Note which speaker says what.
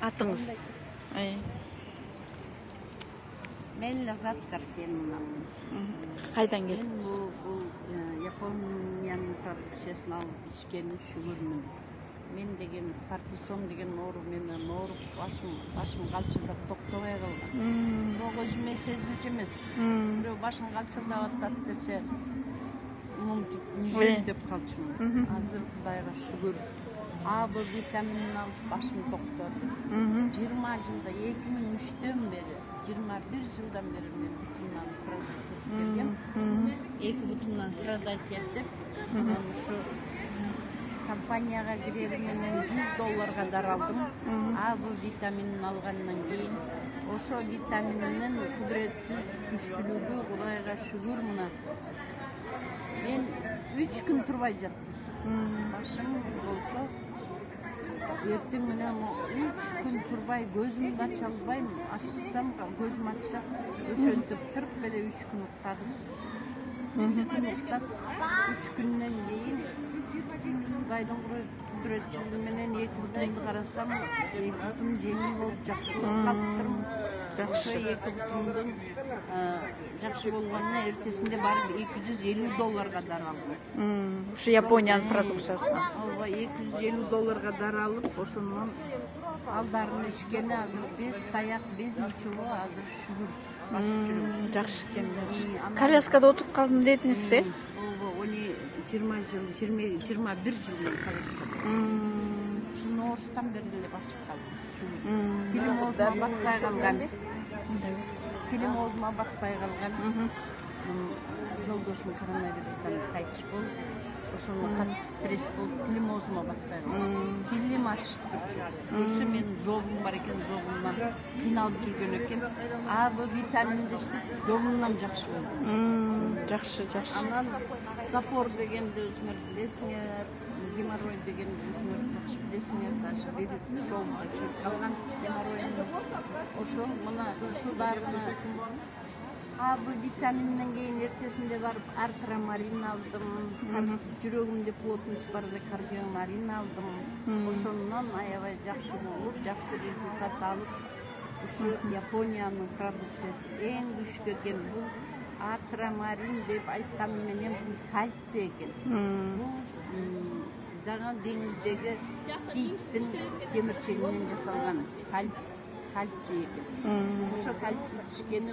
Speaker 1: Атыңыз?
Speaker 2: Мен Лазат Гарсенова.
Speaker 1: Қайдан келдіңіз?
Speaker 2: Мен Японияның продукциясын алып ішкені шүгірмін. Мен деген Паркинсон деген мені ооруп башым калчылдап токтобой калган. Бирок өзүмө сезилчү эмес. Бирөө башым калчылдап атат десе, мүжөйүн деп калчумун. Азыр Кудайга шүгүр. А, Б витаминин алып башым токтоду. 20 жылда 2003-төн бери, 21 жылдан бери мен бутумдан страдать этип келгем. 2 бутумдан страдать этип, анан ушу компанияга кирери менен $100 даралдым. А, Б витаминин алгандан кийин ошо витаминдин кудуреттүү күчтүүлүгү Кудайга шүгүр мына. Мен 3 күн турбай жаттым. Башым болсо эртең менен 3 күн турбай көзүмдү ача албайм. Ачсам көзүм ачат. Ошентип туруп эле 3 күн уктадым. 3 күн уктап, 3 күндөн кийин Кудайдын кудуреттүүлүгү менен 2 бутумду карасам, 2 бутум жеңил болуп жакшы болуп калыптырмын. Ошо 2 бутумдун жакшы болгонуна эртесинде барып $250 даралдым.
Speaker 1: Ушу Япониянын продукциясына.
Speaker 2: Ооба, $250 даралып, ошондон алдарын ишкени азыр без таяк, без ничего, азыр шүгүр басып жүрөм.
Speaker 1: Жакшы экен. Коляскада отуруп калдым дедиңиз,
Speaker 2: Ооба, 21 жыл мен коляскада. Ушу Ноорустан бери эле басып калдым шүгүр. Тилим оозума батпай калган. Тилим оозума батпай калган. Жолдошум коронавирустан кайтыш болду. Ошондон катты стресс болуп, тилим оозума батпай калган. Тилим ачышып турчу. Өзү менин зобум бар экен, зобумдан кыйналып жүргөн экен. А, Б витаминди иштеп, зобумдан жакшы болду.
Speaker 1: Жакшы.
Speaker 2: Анан запор дегенди өзүңөр билесиңер, геморрой дегенди өзүңөр жакшы билесиңер, даже бир ушолда чыгып калган геморройум. Ошо мына ушу дарыны А, Б витаминден кийин эртесинде барып артромарин алдым. Жүрөгүмдө плотность бар эле кардиомарин алдым. Ошондон аябай жакшы болуп, жакшы результат алып, ушу Япониянын продукциясы эң күчтүү экен. Бул артромарин деп айтканы менен бул кальций экен. Бул жаңа деңиздеги кийиктин темирчегинен жасалган кальций экен. Ошо кальций түшкени